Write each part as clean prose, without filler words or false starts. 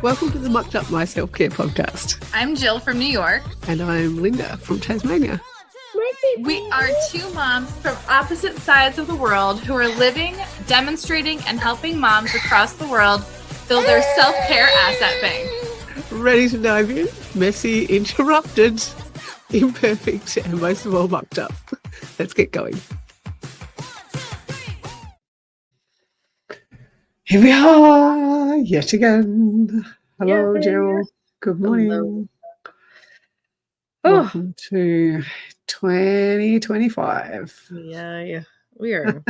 Welcome to the Mucked Up My Self-Care podcast. I'm Jill from New York. And I'm Linda from Tasmania. We are two moms from opposite sides of the world who are living, demonstrating, and helping moms across the world build their self-care asset bank. Ready to dive in? Messy, interrupted, imperfect, and most of all mucked up. Let's get going. Here we are, yet again. Hello, Yay. Jill. Good morning. Hello. Welcome to 2025. Yeah. We are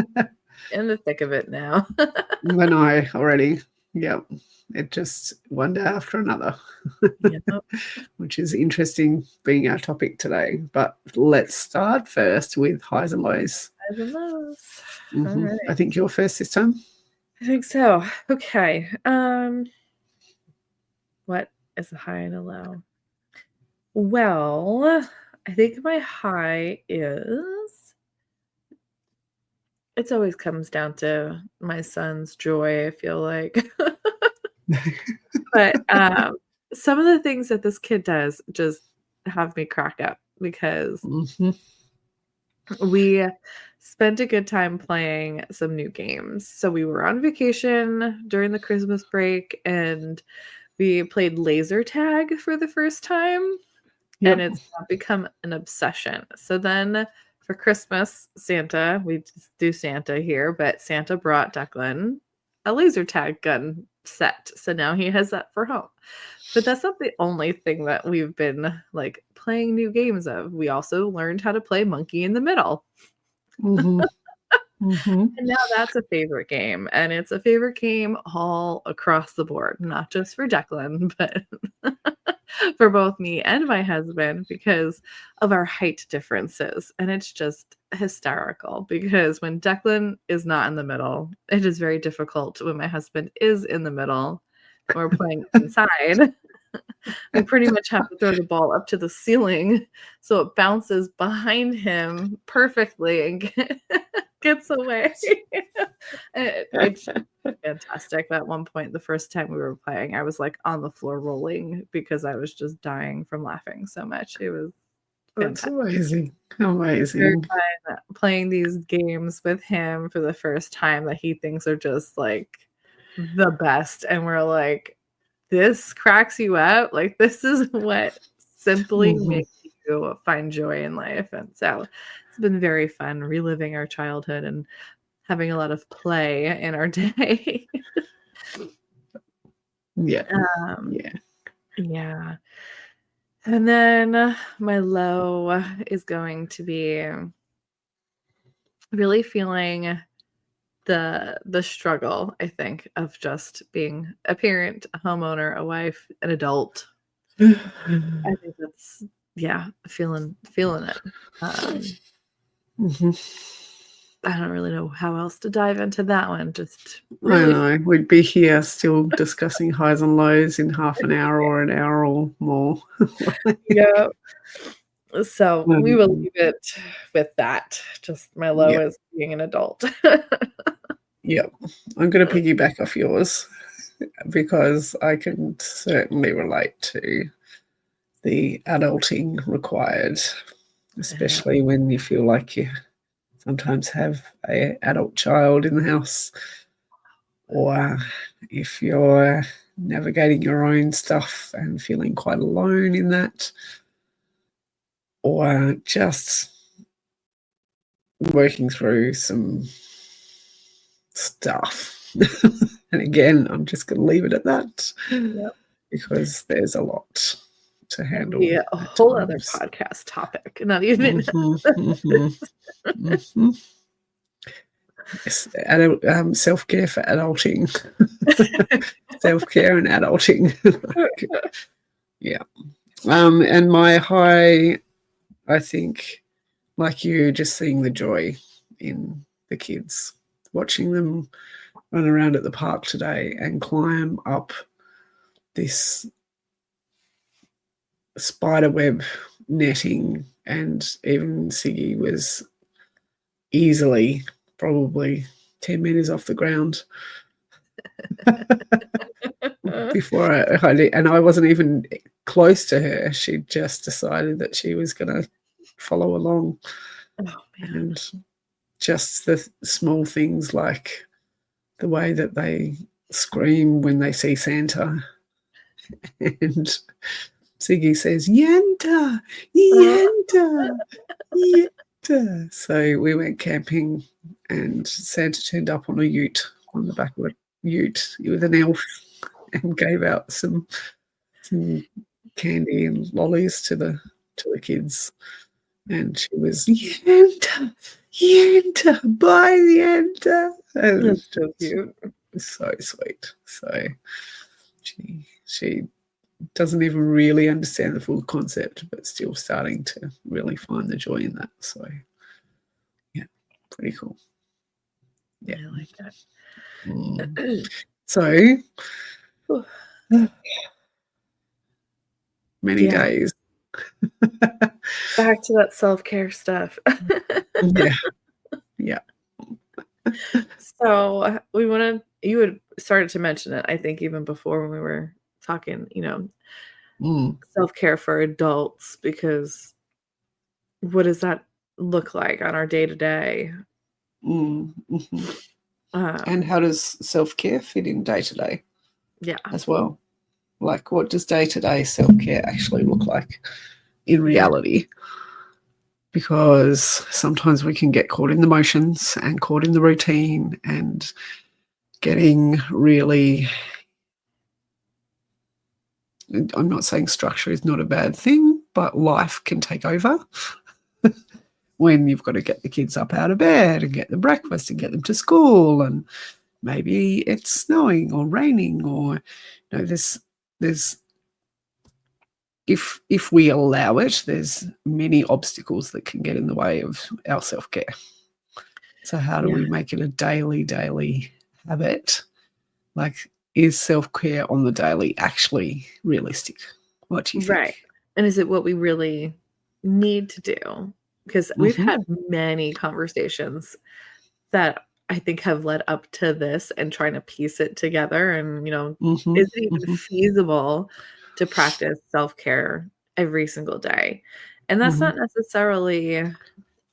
in the thick of it now. I know already. Yep. It just one day after another, Yep. which is interesting being our topic today. But let's start first with highs and lows. Highs and lows. Mm-hmm. All right. I think you're first this time. I think so. Okay. What is a high and a low? Well, I think my high is it always comes down to my son's joy, I feel like. But some of the things that this kid does just have me crack up because we spent a good time playing some new games. So we were on vacation during the Christmas break and we played laser tag for the first time. Yep. And it's become an obsession. So then for Christmas, Santa, we just do Santa here, but Santa brought Declan a laser tag gun set. So now he has that for home. But that's not the only thing that we've been like playing new games of. We also learned how to play Monkey in the Middle. Mm-hmm. Mm-hmm. And now that's a favorite game. And it's a favorite game all across the board, not just for Declan, but for both me and my husband because of our height differences. And it's just hysterical because when Declan is not in the middle, it is very difficult when my husband is in the middle. We're playing inside. We pretty much have to throw the ball up to the ceiling so it bounces behind him perfectly and gets away. It's fantastic. At one point, the first time we were playing, I was like on the floor rolling because I was just dying from laughing so much. It was fantastic. That's amazing. Very fun playing these games with him for the first time that he thinks are just like the best. And we're like, this cracks you up. Like, this is what simply makes you find joy in life. And so it's been very fun reliving our childhood and having a lot of play in our day. Yeah. And then my low is going to be really feeling the struggle, I think, of just being a parent, a homeowner, a wife, an adult. I think that's feeling it. I don't really know how else to dive into that one. Just really I know. We'd be here still discussing highs and lows in half an hour or an hour or more. Yeah. So we will leave it with that. Just my low is being an adult. Yep. I'm going to piggyback off yours because I can certainly relate to the adulting required, especially when you feel like you sometimes have an adult child in the house, or if you're navigating your own stuff and feeling quite alone in that, or just working through some stuff. And again, I'm just going to leave it at that because there's a lot to handle. Yeah, a whole other podcast topic. Not even. Yes, self-care for adulting. Self-care and adulting. Yeah. And my high, I think, like you, just seeing the joy in the kids, watching them run around at the park today and climb up this spiderweb netting, and even Siggy was easily probably 10 meters off the ground before and I wasn't even close to her. She just decided that she was going to follow along, Oh, man. and just the small things like the way that they scream when they see Santa, and Ziggy says, "Yenta, Yenta, Yenta." So we went camping, and Santa turned up on a ute, on the back of a ute with an elf, and gave out some candy and lollies to the kids. And she was, "Yenta, Yenta, buy the Yenta." And That's so cute. so sweet. So she doesn't even really understand the full concept, but still starting to really find the joy in that. So yeah, pretty cool. Yeah. I like that. So Whew. many Yeah. days. Back to that self-care stuff. Yeah. Yeah. So you had started to mention it, I think, even before when we were talking, self-care for adults, because what does that look like on our day to day? And how does self-care fit in day to day Yeah. as well? Like, what does day to day self-care actually look like in reality? Because sometimes we can get caught in the motions and caught in the routine and getting really, I'm not saying structure is not a bad thing, but life can take over when you've got to get the kids up out of bed and get the breakfast and get them to school, and maybe it's snowing or raining, or there's if we allow it, there's many obstacles that can get in the way of our self-care. So how do we make it a daily habit? Like, is self-care on the daily actually realistic? What do you think? Right. And is it what we really need to do? Because we've had many conversations that I think have led up to this, and trying to piece it together, and, is it even feasible to practice self-care every single day? And that's not necessarily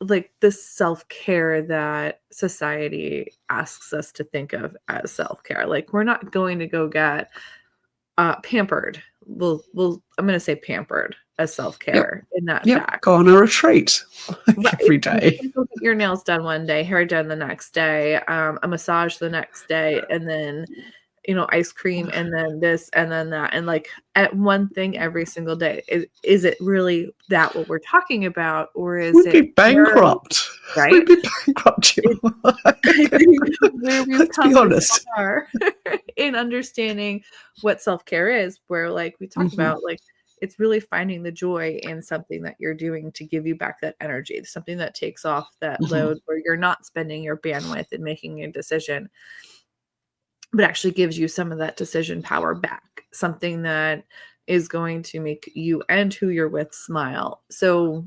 like the self-care that society asks us to think of as self-care. Like, we're not going to go get pampered. I'm gonna say pampered as self-care in that fact. Go on a retreat Right. every You day. can't go get your nails done one day, hair done the next day, a massage the next day, and then, ice cream, and then this, and then that, and, like, at one thing every single day. Is it really that what we're talking about, or is We'd be it where, bankrupt. right? We'd be bankrupt, Jill. I think where we've Let's be come this honest. far in understanding what self-care is, where, like, we talked about, like, it's really finding the joy in something that you're doing to give you back that energy, something that takes off that load, where you're not spending your bandwidth and making a decision, but actually gives you some of that decision power back, something that is going to make you and who you're with smile. So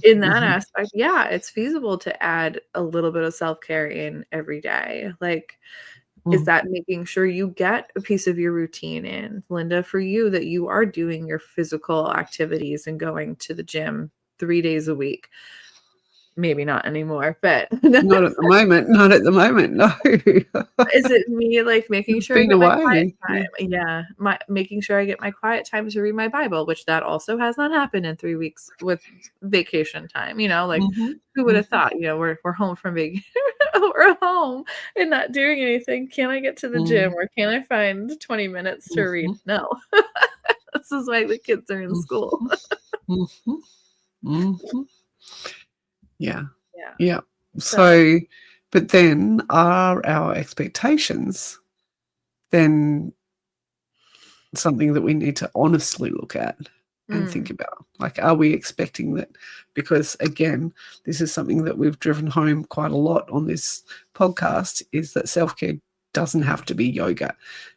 in that aspect, yeah, it's feasible to add a little bit of self-care in every day. Like, is that making sure you get a piece of your routine in, Linda, for you, that you are doing your physical activities and going to the gym 3 days a week? Maybe not anymore, but Not at the moment. Not at the moment. No. is it me, like, making You've sure I been get my quiet away. time? Yeah, making sure I get my quiet time to read my Bible, which that also has not happened in 3 weeks with vacation time, like, who would have thought, we're home from we're home and not doing anything. Can I get to the gym, or can I find 20 minutes to read? No. This is why the kids are in school. Yeah. Yeah. Yeah. So, but then are our expectations then something that we need to honestly look at and think about? Like, are we expecting that? Because again, this is something that we've driven home quite a lot on this podcast, is that self-care doesn't have to be yoga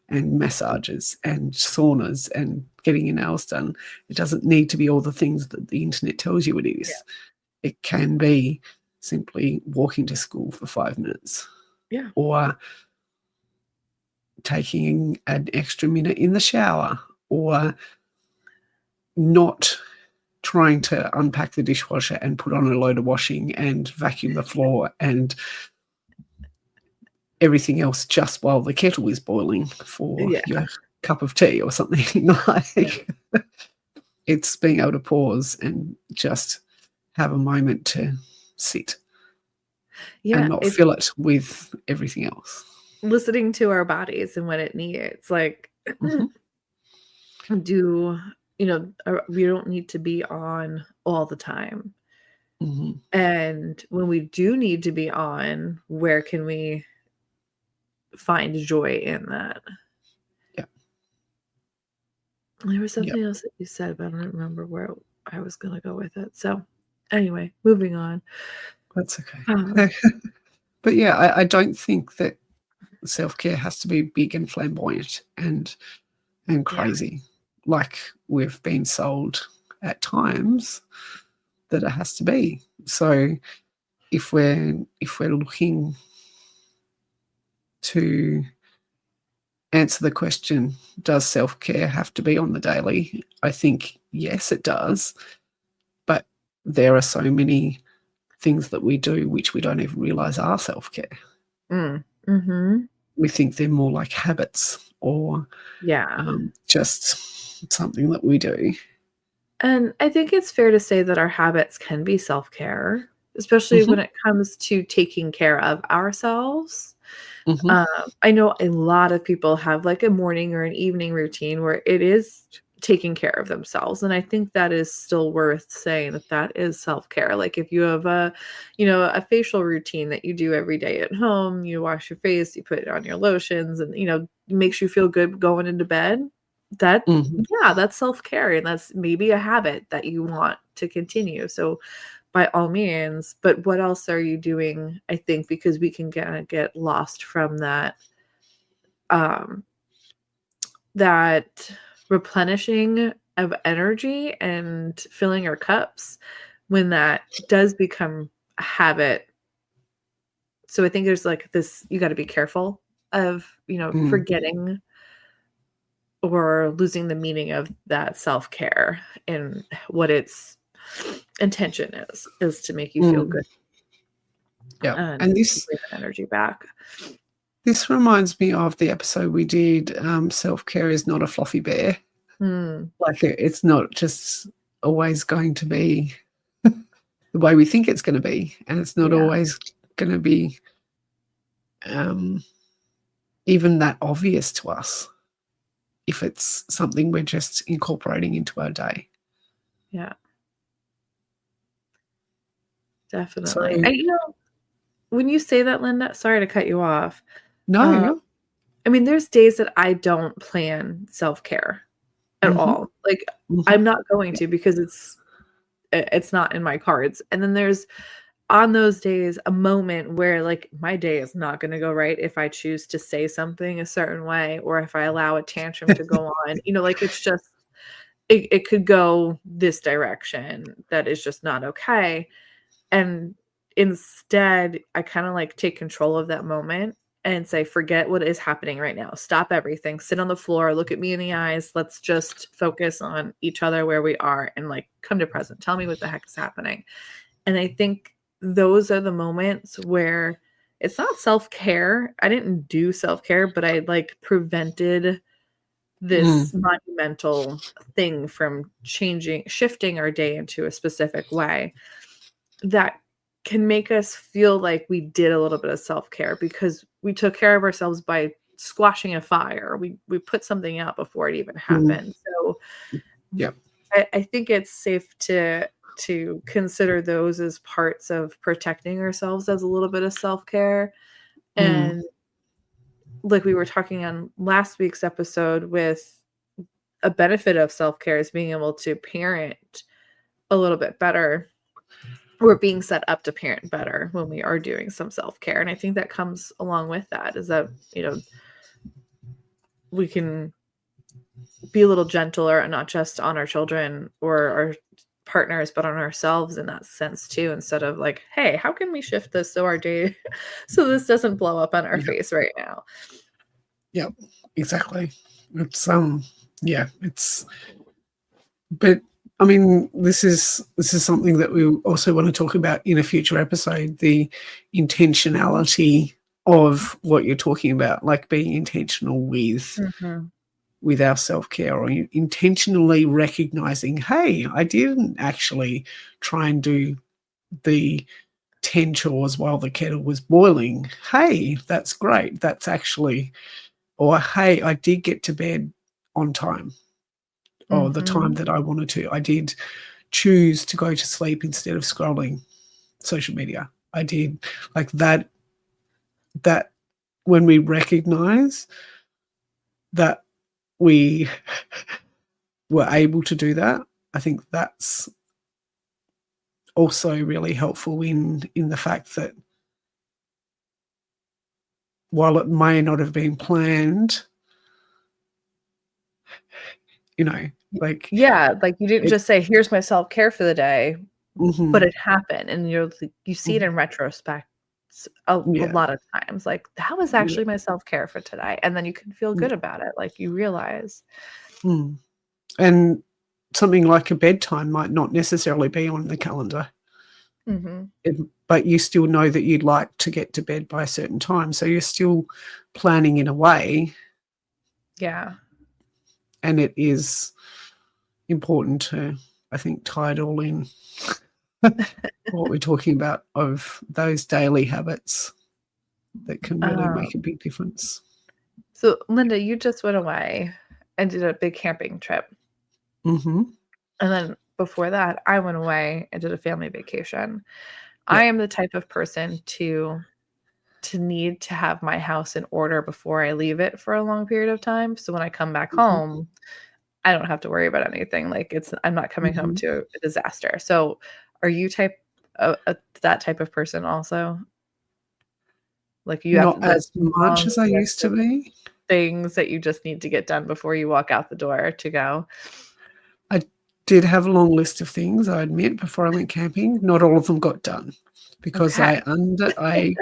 and massages and saunas and getting your nails done. It doesn't need to be all the things that the internet tells you it is. Yeah. It can be simply walking to school for 5 minutes. Yeah. Or taking an extra minute in the shower, or not trying to unpack the dishwasher and put on a load of washing and vacuum the floor and everything else just while the kettle is boiling for Yeah. your cup of tea or something. Like, it's being able to pause and just have a moment to sit and Yeah, not it's fill it with everything else. listening to our bodies and what it needs, like, Mhm, do we don't need to be on all the time, mhm. and when we do need to be on, where can we find joy in that? Yep, There was yep, something else that you said, but I don't remember where I was gonna go with it, so, anyway, moving on. that's Uh, okay. But yeah, I don't think that self-care has to be big and flamboyant and yeah, crazy, like we've been sold at times that it has to be. So if we're looking to answer the question, does self-care have to be on the daily? I think yes, it does. But there are so many things that we do which we don't even realize are self-care. mhm, We think they're more like habits or yeah. just something that we do. And I think it's fair to say that our habits can be self-care, especially when Mhm, it comes to taking care of ourselves. mhm, Um, I know a lot of people have like a morning or an evening routine where it is taking care of themselves. And I think that is still worth saying that that is self-care. Like if you have a facial routine that you do every day at home, you wash your face, you put on your lotions and, makes you feel good going into bed. That, mhm, yeah, that's self-care. And that's maybe a habit that you want to continue. So by all means, but what else are you doing, I think, because we can kinda get lost from um, that replenishing of energy and filling our cups when that does become a habit. So I think there's, like, this you gotta be careful of, mm, forgetting or losing the meaning of that self-care and what its intention is to make you feel mm, good yeah, and and to this bring that energy back. this reminds me of the episode we did, self-care is not a fluffy bear. Mm, Like, it's not just always going to be the way we think it's gonna be, and it's not yeah, always gonna be, um, even that obvious to us if it's something we're just incorporating into our day. yeah, So definitely. When you say that, Linda, sorry to cut you off. no, Um, yeah. I mean, there's days that I don't plan self-care at Mhm, all. Like, mhm. I'm not going Yeah. to because it's not in my cards. And then there's on those days a moment where like my day is not going to go right if I choose to say something a certain way or if I allow a tantrum to go on. Like it's just it could go this direction that is just not okay. And instead, I kinda, like, take control of that moment and say, "Forget what is happening right now. Stop everything. Sit on the floor, look at me in the eyes. Let's just focus on each other where we are and, like, come to present. Tell me what the heck is happening." And I think those are the moments where it's not self-care. I didn't do self-care, but I, like, prevented Mm, this monumental thing from shifting our day into a specific way that can make us feel like we did a little bit of self-care because we took care of ourselves by squashing a fire. We put something out before it even mm, happened. So yep. I think it's safe to consider those as parts of protecting ourselves as a little bit of self-care. Mm, And like we were talking on last week's episode with a benefit of self-care is being able to parent a little bit better. We're being set up to parent better when we are doing some self-care, and I think that comes along with that is that, we can be a little gentler and not just on our children or our partners, but on ourselves in that sense too, instead of like, "Hey, how can we shift this so our day so this doesn't blow up on our yep, face right now?" Yep, exactly. It's yeah, it's but I mean this is something that we also want to talk about in a future episode, the intentionality of what you're talking about, like being intentional Mhm. with our self-care, or intentionally recognizing, hey, I didn't actually try and do the 10 chores while the kettle was boiling. Hey, that's great. That's actually, or hey, I did get to bed on time, or the time Mhm. that I wanted to. I did choose to go to sleep instead of scrolling social media. I did like that when we recognize that we were able to do that, I think that's also really helpful in the fact that while it may not have been planned, you know, like Yeah, like, you didn't it. just say, "Here's my self-care for the day," but Mhm, it happened, and you see it mhm, in retrospect a yeah, lot of times, like, "That was yeah, actually my self-care for today," and then you can feel yeah, good about it, like, you realize. mm, and something like a bedtime might not necessarily be on the calendar, Mhm. it but you still know that you'd like to get to bed by a certain time, so you're still planning in a way, Yeah. and it is important to, I think, tie it all in, what we're talking about, of those daily habits that can really Um, make a big difference. so, Linda, you just went away and did a big camping trip, Mhm. and then before that, I went away and did a family vacation. I Yep. am the type of person to need to have my house in order before I leave it for a long period of time, so when I come back Mhm. home, I don't have to worry about anything, like, I'm not coming home Mhm. to a disaster. So, are you that type of person also? Like, you have Not this as much long as I used list to of be. things that you just need to get done before you walk out the door to go? I did have a long list of things, I admit, before I went camping. Not all of them got done because Okay. I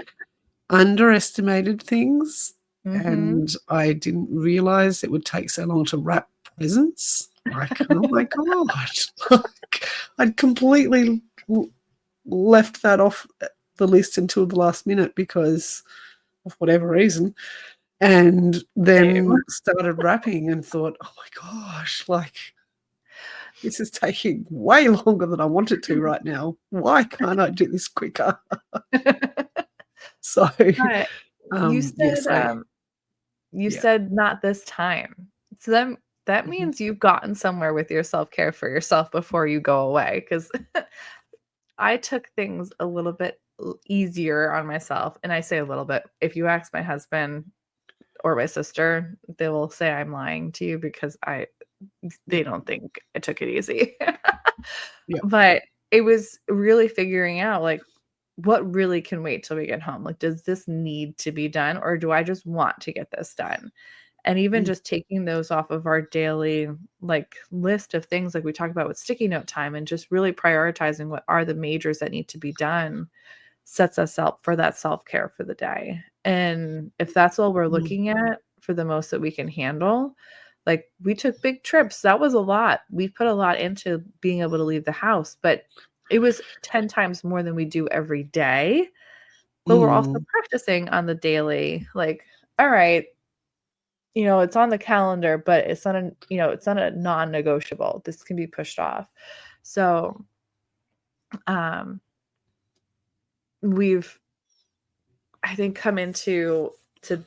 underestimated things, Mhm. and I didn't realize it would take so long to wrap presents. Like, oh my god, like, I'd completely left that off the list until the last minute because of whatever reason, and Same. then started wrapping and thought, "Oh my gosh, like, this is taking way longer than I want it to right now. Why can't I do this quicker?" So, But you yes, said, I you yeah. said not this time. So that Mhm, means you've gotten somewhere with your self-care for yourself before you go away. Because I took things a little bit easier on myself, and I say a little bit. If you ask my husband or my sister, they will say I'm lying to you because they yep, don't think I took it easy. yep, But it was really figuring out, like, what really can wait till we get home? Like, does this need to be done, or do I just want to get this done? And even mm, just taking those off of our daily, like, list of things like we talked about with sticky note time, and just really prioritizing what are the majors that need to be done sets us up for that self-care for the day. And if that's all we're mm, looking at for the most that we can handle, like, we took big trips. That was a lot. We put a lot into being able to leave the house, but it was 10 times more than we do every day. But we're also mm, practicing on the daily, like, all right, it's on the calendar, but it's not a non-negotiable. This can be pushed off. So, um, we've, I think, come into to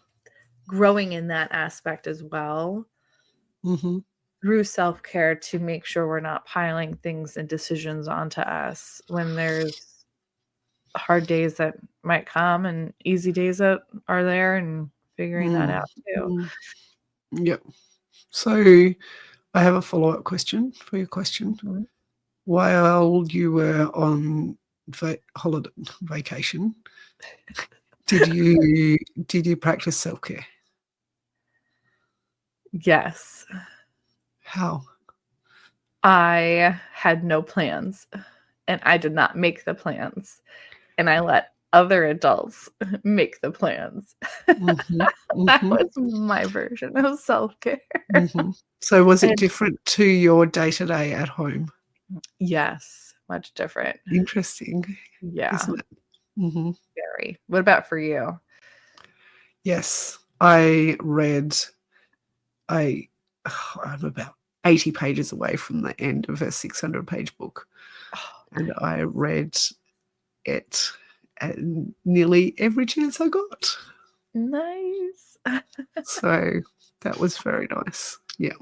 growing in that aspect as well mhm, through self-care to make sure we're not piling things and decisions onto us when there's hard days that might come and easy days that are there, and figuring that mm, out too. mm, yep. So, I have a follow-up question for your question. Mhm. While you were on holiday vacation, did you did you practice self-care? Yes. How? I had no plans, and I did not make the plans, and I let other adults make the plans. Mhm. That Mhm. was my version of self-care. Mhm. So was it And different to your day-to-day at home? yes, much different. Interesting, Yeah, isn't it? Mhm. very. What about for you? Yes, I read I I'm about 80 pages away from the end of a 600-page book, Oh, and I read it at nearly every chance I got. nice. So that was very nice. Yeah,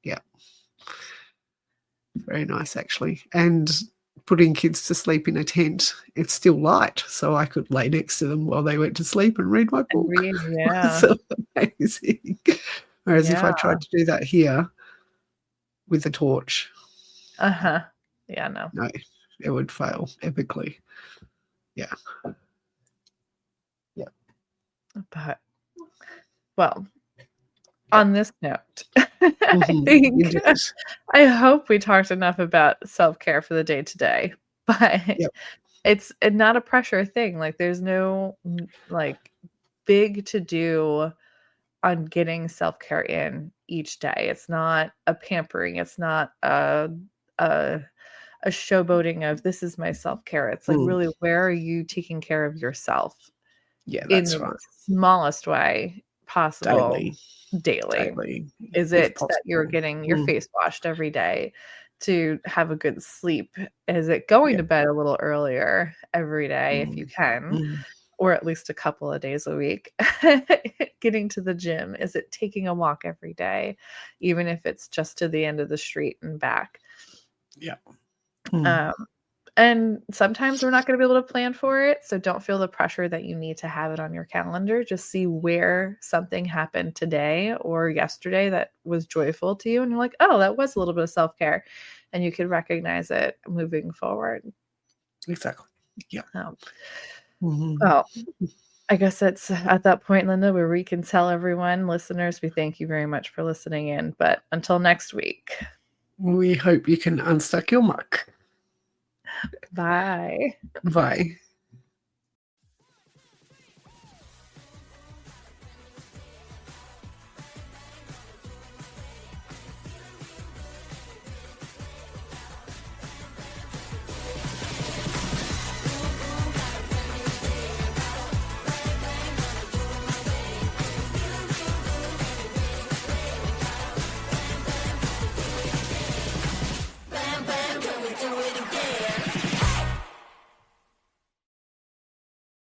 yeah, very nice actually. And putting kids to sleep in a tent, it's still light, so I could lay next to them while they went to sleep and read my And book. read, yeah. So amazing. Whereas if Yeah. I tried to do that here with a torch, Uh-huh. Yeah, no. no, it would fail epically. Yeah. Yeah. But well, on this note, I Mhm. think Indeed. I hope we talked enough about self-care for the day today, but Yep. it's not a pressure thing. Like there's no like big to do on getting self-care in each day. It's not a pampering. It's not a a showboating of this is my self-care. It's like Mm. really where are you taking care of yourself Yeah, in that's the right. smallest way possible Daily, daily. daily, Is if it that you're possible. getting your Mm. face washed every day to have a good sleep? Is it going Yeah. to bed a little earlier every day if you Mm. can, Mm. or at least a couple of days a week? Getting to the gym? Is it taking a walk every day, even if it's just to the end of the street and back? Yeah. Mm. Um, and sometimes we're not going to be able to plan for it. So don't feel the pressure that you need to have it on your calendar. Just see where something happened today or yesterday that was joyful to you. And you're like, oh, that was a little bit of self care. And you can recognize it moving forward. Exactly. Yeah. Um, Mhm. well, I guess it's at that point, Linda, where we can tell everyone, listeners, we thank you very much for listening in. But until next week, We hope you can unstuck your muck. bye. Bye.